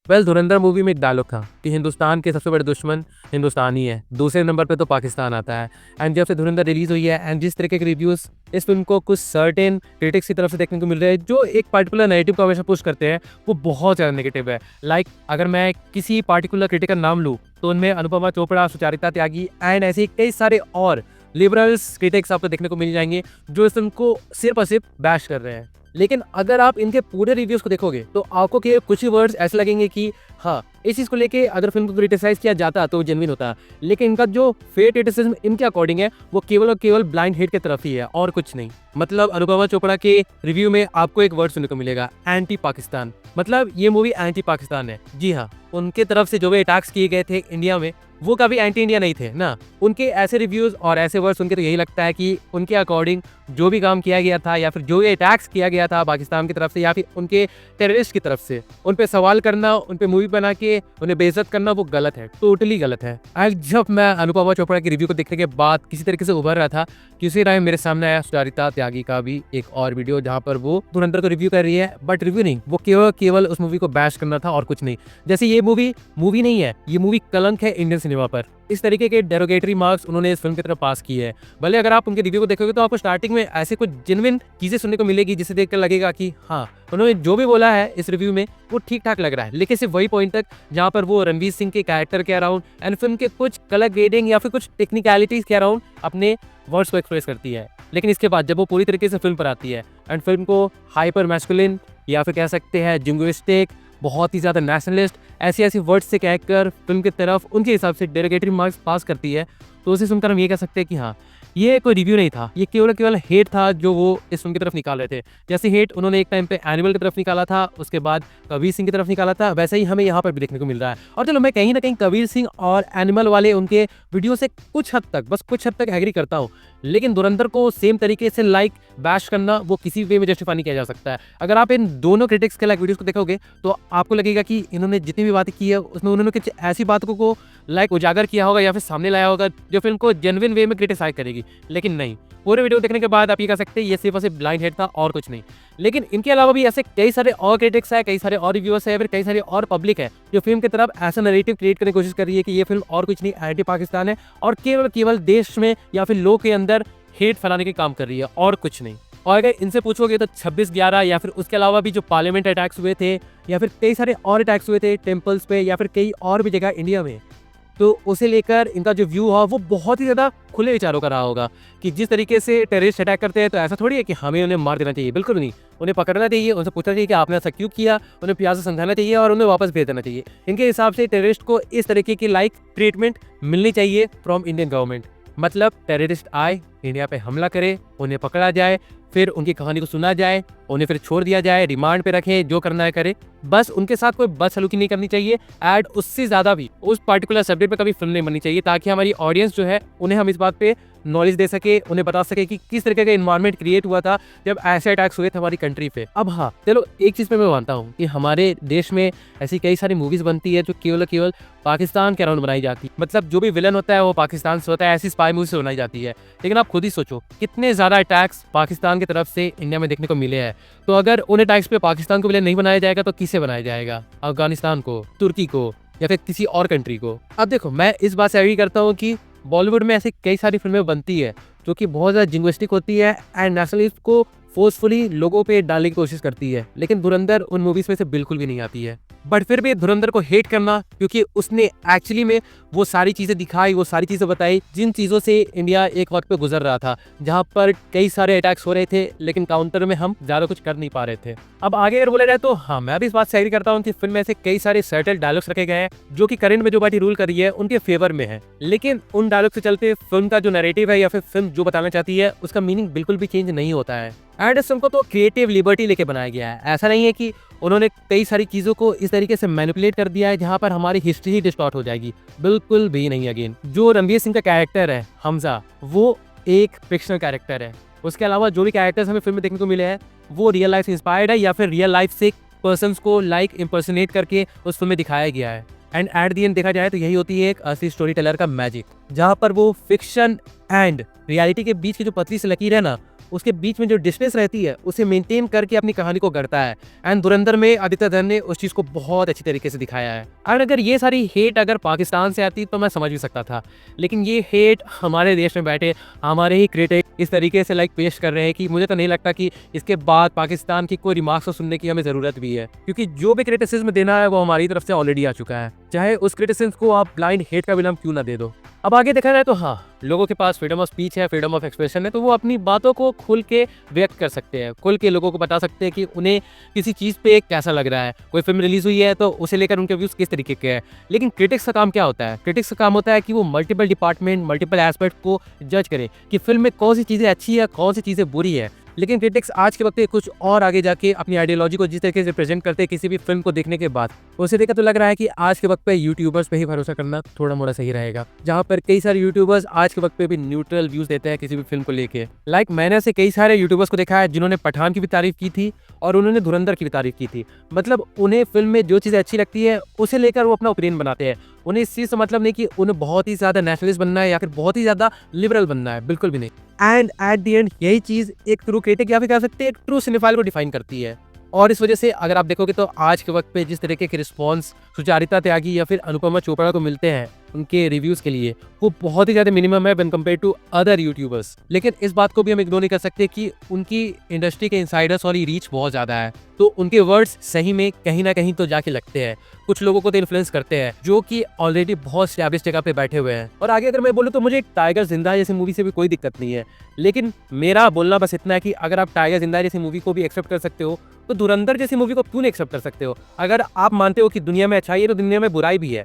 धुरंधर movie में एक dialogue था कि हिंदुस्तान के सबसे बड़े दुश्मन हिंदुस्तान ही है, दूसरे नंबर पे तो पाकिस्तान आता है। एंड जब से धुरंधर रिलीज हुई है एंड जिस तरीके के रिव्यूज इस फिल्म को कुछ सर्टेन क्रिटिक्स की तरफ से देखने को मिल रहे हैं जो एक पर्टिकुलर नैरेटिव को हमेशा पुश करते हैं, वो बहुत ज़्यादा नेगेटिव है। अगर मैं किसी पर्टिकुलर क्रिटिक का नाम लूँ तो उनमें अनुपमा चोपड़ा, सुचारिता त्यागी एंड ऐसे कई सारे और लिबरल्स क्रिटिक्स आपको देखने को मिल जाएंगे जो इस फिल्म को सिर्फ और सिर्फ बैश कर रहे हैं। लेकिन अगर आप इनके पूरे रिव्यूज को देखोगे तो आपको केवल कुछ ही वर्ड्स ऐसे लगेंगे कि हाँ, इस चीज़ को लेके अगर फिल्म को क्रिटिसाइज किया जाता तो जेन्युइन होता। लेकिन इनका जो फेयर क्रिटिसिज्म इनके अकॉर्डिंग है वो केवल और केवल ब्लाइंड हेट की तरफ ही है और कुछ नहीं। मतलब अनुपमा चोपड़ा के रिव्यू में आपको एक वर्ड सुनने को मिलेगा, एंटी पाकिस्तान। मतलब ये मूवी एंटी पाकिस्तान है। जी हाँ, उनके तरफ से जो भी अटैक्स किए गए थे इंडिया में वो कभी एंटी इंडिया नहीं थे ना। उनके ऐसे रिव्यूज और ऐसे वर्ड सुन के तो यही लगता है कि उनके अकॉर्डिंग जो भी काम किया गया था या फिर जो भी अटैक्स किया गया था पाकिस्तान की तरफ से या फिर उनके टेररिस्ट की तरफ से, उन पे सवाल करना, उन पे मूवी बना के उन्हें बेइज्जत करना वो गलत है, टोटली गलत है। आज जब मैं अनुपमा चोपड़ा की रिव्यू को देखने के बाद किसी तरीके से उभर रहा था कि उसी टाइम मेरे सामने आया सुचारिता त्यागी का भी एक और वीडियो जहाँ पर वो धुरंधर को रिव्यू कर रही है, बट रिव्यू नहीं, वो केवल उस मूवी को बैश करना था और कुछ नहीं। जैसे ये मूवी नहीं है, ये मूवी कलंक है इंडियन सिनेमा पर। इस तरीके के डेरोगेटरी मार्क्स उन्होंने इस फिल्म की तरफ पास किए हैं। भले अगर आप उनके रिव्यू को देखोगे तो आपको स्टार्टिंग में ऐसे कुछ जेन्युइन चीजें सुनने को मिलेगी जिसे देखकर लगेगा कि हाँ, उन्होंने जो भी बोला है इस रिव्यू में वो ठीक ठाक लग रहा है। लेकिन सिर्फ वही पॉइंट तक जहाँ पर वो रणवीर सिंह के कैरेक्टर के अराउंड एंड फिल्म के कुछ कलर ग्रेडिंग या फिर कुछ टेक्निकलिटीज के अराउंड अपने वर्ड्स को एक्सप्रेस करती है। लेकिन इसके बाद जब वो पूरी तरीके से फिल्म पर आती है एंड फिल्म को हाइपर मैस्कुलिन या फिर कह सकते हैं जिंगुइस्टिक, बहुत ही ज़्यादा नेशनलिस्ट, ऐसे वर्ड्स से कहकर फिल्म की तरफ उनके हिसाब से डेरोगेटरी मार्क्स पास करती है, तो उसे सुनकर हम ये कह सकते हैं कि हाँ, ये कोई रिव्यू नहीं था, ये केवल हेट था जो वो इस फिल्म की तरफ निकाल रहे थे। जैसे हेट उन्होंने एक टाइम पे एनिमल की तरफ निकाला था, उसके बाद कबीर सिंह की तरफ निकाला था, वैसे ही हमें यहाँ पर भी देखने को मिल रहा है। और चलो मैं कहीं ना कहीं कबीर सिंह और एनिमल वाले उनके वीडियो से कुछ हद तक एग्री करता हूँ, लेकिन धुरंधर को सेम तरीके से बैश करना वो किसी वे में जस्टिफाई नहीं किया जा सकता है। अगर आप इन दोनों क्रिटिक्स के वीडियोस को देखोगे तो आपको लगेगा कि इन्होंने जितनी भी बातें की है उसमें उन्होंने कुछ ऐसी बातों को उजागर किया होगा या फिर सामने लाया होगा जो फिल्म को जेन्युइन वे में क्रिटिसाइज करेगी। लेकिन नहीं, पूरे वीडियो देखने के बाद आप ये कह सकते हैं ये सिर्फ और सिर्फ ब्लाइंड हेट था और कुछ नहीं। लेकिन इनके अलावा भी ऐसे कई सारे और क्रिटिक्स है, कई सारे और रिव्यूअर्स है, फिर कई सारे और पब्लिक है जो फिल्म की तरफ ऐसा नैरेटिव क्रिएट करने की कोशिश कर रही है कि ये फिल्म और कुछ नहीं एंटी पाकिस्तान है और केवल देश में या फिर लोग के अंदर हेट फैलाने के काम कर रही है और कुछ नहीं। और अगर इनसे पूछोगे तो 26/11 या फिर उसके अलावा भी जो पार्लियामेंट अटैक्स हुए थे या फिर कई सारे और अटैक्स हुए थे टेम्पल्स पे या फिर कई और भी जगह इंडिया में, तो उसे लेकर इनका जो व्यू है वो बहुत ही ज़्यादा खुले विचारों का रहा होगा कि जिस तरीके से टेररिस्ट अटैक करते हैं तो ऐसा थोड़ी है कि हमें उन्हें मार देना चाहिए, बिल्कुल नहीं। उन्हें पकड़ना चाहिए, उनसे पूछना चाहिए कि आपने ऐसा क्यों किया, उन्हें प्यार से समझाना चाहिए और उन्हें वापस भेज देना चाहिए। इनके हिसाब से टेररिस्ट को इस तरीके की ट्रीटमेंट मिलनी चाहिए फ्रॉम इंडियन गवर्नमेंट। मतलब टेररिस्ट आए, इंडिया पे हमला करे, उन्हें पकड़ा जाए, फिर उनकी कहानी को सुना जाए, उन्हें फिर छोड़ दिया जाए, रिमांड पे रखे, जो करना है करे, बस उनके साथ कोई बदसलूकी नहीं करनी चाहिए। एड उससे ज़्यादा भी उस पर्टिकुलर सब्जेक्ट पे कभी फिल्म नहीं बननी चाहिए ताकि हमारी ऑडियंस जो है उन्हें हम इस बात पे नॉलेज दे सके, उन्हें बता सके कि किस तरीके का इन्वायरमेंट क्रिएट हुआ था जब ऐसे अटैक्स हुए थे हमारी कंट्री पे। अब हाँ, चलो एक चीज़ पे मैं मानता हूँ कि हमारे देश में ऐसी कई सारी मूवीज़ बनती है जो केवल पाकिस्तान के अराउंड बनाई जाती है। मतलब जो भी विलन होता है वो पाकिस्तान से होता है, ऐसी स्पाई मूवी से बनाई जाती है। लेकिन आप खुद ही सोचो कितने ज़्यादा अटैक्स पाकिस्तान की तरफ से इंडिया में देखने को मिले हैं। तो अगर उन अटैक्स पे पाकिस्तान को विलन नहीं बनाया जाएगा तो किसे बनाया जाएगा? अफगानिस्तान को, तुर्की को या फिर किसी और कंट्री को? अब देखो, मैं इस बात से एग्री करता हूँ कि बॉलीवुड में ऐसी कई सारी फिल्में बनती है जो कि बहुत ज़्यादा जिंग्विस्टिक होती है एंड नेशनलिस्ट को फोर्सफुली लोगों पे डालने की कोशिश करती है। लेकिन धुरंधर उन मूवीज में से बिल्कुल भी नहीं आती है। बट फिर भी धुरंधर को हेट करना क्योंकि उसने एक्चुअली में वो सारी चीज़ें दिखाई, वो सारी चीज़ें बताई जिन चीज़ों से इंडिया एक वक्त पे गुजर रहा था, जहाँ पर कई सारे अटैक्स हो रहे थे लेकिन काउंटर में हम ज़्यादा कुछ कर नहीं पा रहे थे। अब आगे अगर बोला जाए तो हाँ, मैं भी इस बात से एग्री करता हूँ कि फिल्म में ऐसे कई सारे सर्टेन डायलॉग्स रखे गए हैं जो कि करंट में जो पार्टी रूल कर रही है उनके फेवर में है। लेकिन उन डायलॉग से चलते फिल्म का जो नैरेटिव है या फिर फिल्म जो बताना चाहती है उसका मीनिंग बिल्कुल भी चेंज नहीं होता है। एंड इस फिल्म को तो क्रिएटिव लिबर्टी लेके बनाया गया है। ऐसा नहीं है कि उन्होंने कई सारी चीज़ों को इस तरीके से मैनिपुलेट कर दिया है जहाँ पर हमारी हिस्ट्री ही डिस्टॉर्ट हो जाएगी, बिल्कुल भी नहीं। अगेन, जो रणवीर सिंह का कैरेक्टर है हमजा, वो एक फिक्शनल कैरेक्टर है। उसके अलावा जो भी कैरेक्टर्स हमें फिल्म में देखने को मिले हैं वो रियल लाइफ से इंस्पायर्ड है या फिर रियल लाइफ से पर्सन्स को इम्पर्सनेट करके उस फिल्म में दिखाया गया है। एंड एट दी एंड देखा जाए तो यही होती है एक असली स्टोरी टेलर का मैजिक, जहाँ पर वो फिक्शन एंड रियलिटी के बीच की जो पतली सी लकीर है ना, उसके बीच में जो डिस्टेंस रहती है उसे मेंटेन करके अपनी कहानी को गढ़ता है। एंड धुरंधर में आदित्य धर ने उस चीज को बहुत अच्छी तरीके से दिखाया है। एंड अगर ये सारी हेट अगर पाकिस्तान से आती तो मैं समझ भी सकता था, लेकिन ये हेट हमारे देश में बैठे हमारे ही क्रिटिक इस तरीके से पेश कर रहे हैं कि मुझे तो नहीं लगता कि इसके बाद पाकिस्तान की कोई रिमार्क्स सुनने की हमें जरूरत भी है, क्योंकि जो भी क्रिटिसिज्म देना है वो हमारी तरफ से ऑलरेडी आ चुका है, चाहे उस क्रिटिसिज्म को आप ब्लाइंड हेट का भी नाम क्यों ना दे दो। अब आगे देखा जाए तो हाँ, लोगों के पास फ्रीडम ऑफ स्पीच है, फ्रीडम ऑफ एक्सप्रेशन है, तो वो अपनी बातों को खुल के व्यक्त कर सकते हैं, खुल के लोगों को बता सकते हैं कि उन्हें किसी चीज़ पे कैसा लग रहा है। कोई फिल्म रिलीज हुई है तो उसे लेकर उनके व्यूज़ किस तरीके के हैं। लेकिन क्रिटिक्स का काम क्या होता है? क्रिटिक्स का काम होता है कि वो मल्टीपल डिपार्टमेंट, मल्टीपल एस्पेक्ट को जज करें कि फिल्म में कौन सी चीज़ें अच्छी है, कौन सी चीज़ें बुरी है। लेकिन क्रिटिक्स आज के वक्त कुछ और आगे जाके अपनी आइडियोलॉजी को जिस तरीके से प्रेजेंट करते हैं किसी भी फिल्म को देखने के बाद, उसे देखकर तो लग रहा है कि आज के वक्त पे यूट्यूबर्स पे ही भरोसा करना थोड़ा मोड़ा सही रहेगा, जहां पर कई सारे यूट्यूबर्स आज के वक्त पे भी न्यूट्रल व्यूज देते हैं किसी भी फिल्म को लेके। मैंने ऐसे कई सारे यूट्यूबर्स को देखा है जिन्होंने पठान की भी तारीफ की थी और उन्होंने धुरंधर की भी तारीफ की थी। मतलब उन्हें फिल्म में जो चीज़ें अच्छी लगती है उसे लेकर वो अपना ओपिनियन बनाते हैं। उन्हें इस चीज़ से मतलब नहीं कि उन्हें बहुत ही ज़्यादा नेशनलिस्ट बनना है या फिर बहुत ही ज़्यादा लिबरल बनना है, बिल्कुल भी नहीं। एंड एट द एंड यही चीज़ एक ट्रू क्रिटिक या फिर कह सकते हैं एक ट्रू सिनेफाइल को डिफाइन करती है। और इस वजह से अगर आप देखोगे तो आज के वक्त पे जिस तरीके के रिस्पॉन्स सुचारिता त्यागी या फिर अनुपमा चोपड़ा को मिलते हैं उनके रिव्यूज़ के लिए, वो बहुत ही ज़्यादा मिनिमम है when compare to other YouTubers. लेकिन इस बात को भी हम इग्नोर नहीं कर सकते कि उनकी इंडस्ट्री के इनसाइडर्स और रीच बहुत ज़्यादा है, तो उनके वर्ड्स सही में कहीं ना कहीं तो जाके लगते हैं, कुछ लोगों को तो इन्फ्लुएंस करते हैं जो कि ऑलरेडी बहुत स्टैब्लिश जगह पे बैठे हुए हैं। और आगे अगर मैं बोलूँ तो मुझे टाइगर जिंदा जैसी मूवी से भी कोई दिक्कत नहीं है, लेकिन मेरा बोलना बस इतना है कि अगर आप टाइगर जिंदा जैसी मूवी को भी एक्सेप्ट कर सकते हो तो धुरंधर जैसी मूवी को क्यों नहीं एक्सेप्ट कर सकते हो? अगर आप मानते हो कि दुनिया में अच्छाई है तो दुनिया में बुराई भी है।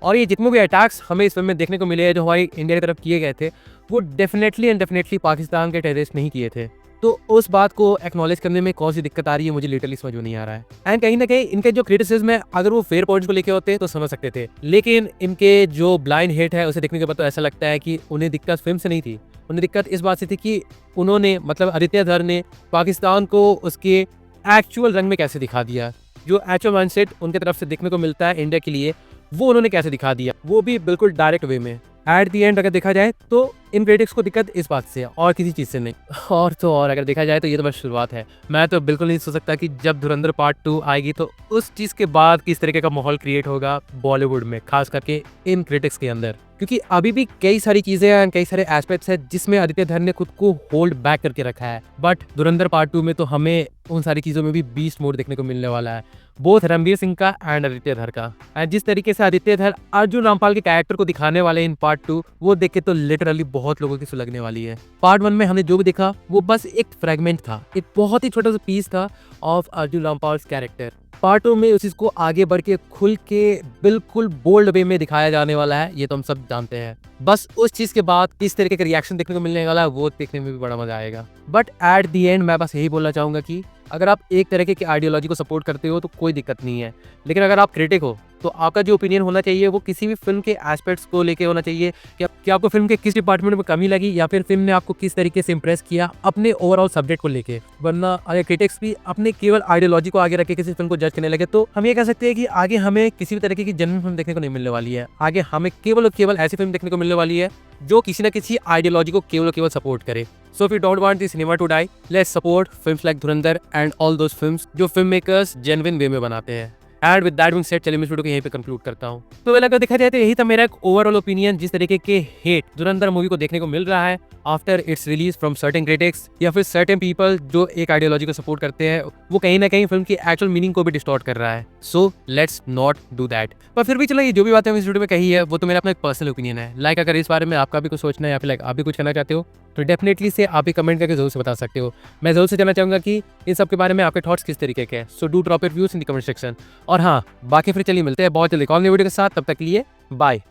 और ये जितने भी अटैक्स हमें इस फिल्म में देखने को मिले हैं जो हमारी इंडिया की तरफ किए गए थे, वो डेफिनेटली पाकिस्तान के टेररिस्ट नहीं किए थे। तो उस बात को एक्नॉलेज करने में कौन सी दिक्कत आ रही है मुझे लिटरली समझ में नहीं आ रहा है। एंड कहीं ना कहीं इनके जो क्रिटिसिज्म है अगर वो फेयर पॉइंट्स को लेके होते तो समझ सकते थे, लेकिन इनके जो ब्लाइंड हेट है उसे देखने के बाद तो ऐसा लगता है कि उन्हें दिक्कत फिल्म से नहीं थी, उन्हें दिक्कत इस बात से थी कि उन्होंने मतलब आदित्य धर ने पाकिस्तान को उसके एक्चुअल रंग में कैसे दिखा दिया। जो एक्चुअल माइंडसेट उनके तरफ से देखने को मिलता है इंडिया के लिए, वो उन्होंने कैसे दिखा दिया, वो भी बिल्कुल डायरेक्ट वे में। एट दी एंड अगर देखा जाए तो इन क्रिटिक्स को दिक्कत इस बात से है और किसी चीज़ से नहीं। और तो और अगर देखा जाए तो ये तो बस शुरुआत है। मैं तो बिल्कुल नहीं सोच सकता कि जब धुरंधर पार्ट 2 आएगी तो उस चीज़ के बाद किस तरीके का माहौल क्रिएट होगा बॉलीवुड में, खास करके इन क्रिटिक्स के अंदर, क्योंकि अभी भी कई सारी चीज़ें हैं, कई सारे एस्पेक्ट्स हैं जिसमें आदित्य धर ने खुद को होल्ड बैक करके रखा है। बट धुरंधर पार्ट 2 में तो हमें उन सारी चीज़ों में भी बीस्ट मोड देखने को मिलने वाला है, बोथ रणवीर सिंह का एंड आदित्य धर का। एंड जिस तरीके से आदित्य धर अर्जुन रामपाल के कैरेक्टर को दिखाने वाले इन पार्ट 2, वो देख के तो लिटरली बहुत लोगों की सुलगने वाली है। पार्ट 1 में हमने जो भी देखा वो बस एक फ्रेगमेंट था, एक बहुत ही छोटा सा पीस था of Arjun Rampal character. Part 2 में उस चीज को आगे बढ़ के खुल के बिल्कुल बोल्ड वे में दिखाया जाने वाला है, ये तो हम सब जानते हैं। बस उस चीज के बाद किस तरीके का रिएक्शन देखने को मिलने वाला है वो देखने में भी बड़ा मजा आएगा। बट एट दी एंड मैं बस यही बोलना चाहूंगा कि अगर आप एक तरीके की आइडियोलॉजी को सपोर्ट करते हो तो कोई दिक्कत नहीं है, लेकिन अगर आप क्रिटिक हो तो आपका जो ओपिनियन होना चाहिए वो किसी भी फिल्म के एस्पेक्ट्स को लेके होना चाहिए कि आपको फिल्म के किस डिपार्टमेंट में कमी लगी या फिर फिल्म ने आपको किस तरीके से इंप्रेस किया अपने ओवरऑल सब्जेक्ट को लेके। वरना अगर क्रिटिक्स भी अपने केवल आइडियोलॉजी को आगे रख के किसी फिल्म को जज करने लगे तो हम ये कह सकते हैं कि आगे हमें किसी भी तरीके की जेन्युइन फिल्म देखने को नहीं मिलने वाली है। आगे हमें केवल और केवल ऐसी फिल्म देखने को मिलने वाली है जो किसी न किसी आइडियोलॉजी को केवल और केवल सपोर्ट करे। So if you don't want the cinema to die, let's support films like Dhurandhar and all those films जो फिल्म मेकर्स जेन्युइन वे में बनाते हैं। And with that being said चलिए मैं इस वीडियो को यहीं पे कंक्लूड करता हूँ। तो अगर देखा जाए तो यही था मेरा एक ओवरऑल ओपिनियन जिस तरीके के हेट धुरंधर मूवी को देखने को मिल रहा है after it's release from certain critics या फिर सर्टेन पीपल जो एक आइडियोलॉजी को सपोर्ट करते हैं, वो कहीं ना कहीं फिल्म की एक्चुअल मीनिंग को भी डिस्टॉर्ट कर रहा है। So let's not do that. पर फिर भी चलो ये जो भी बातें इस वीडियो में कही है वो तो मेरा अपना एक पर्सनल ओपिनियन है। अगर इस बारे में आपका भी कुछ सोचना है या फिर आप भी कुछ कहना चाहते हो तो डेफिनेटली से आप ही कमेंट करके जरूर से बता सकते हो। मैं जरूर से जानना चाहूंगा कि इन सब के बारे में आपके थॉट्स किस तरीके के हैं। So do drop your views in the comment section. और हाँ, बाकी फिर चलिए मिलते हैं बहुत जल्दी कॉल वीडियो के साथ। तब तक के लिए बाय।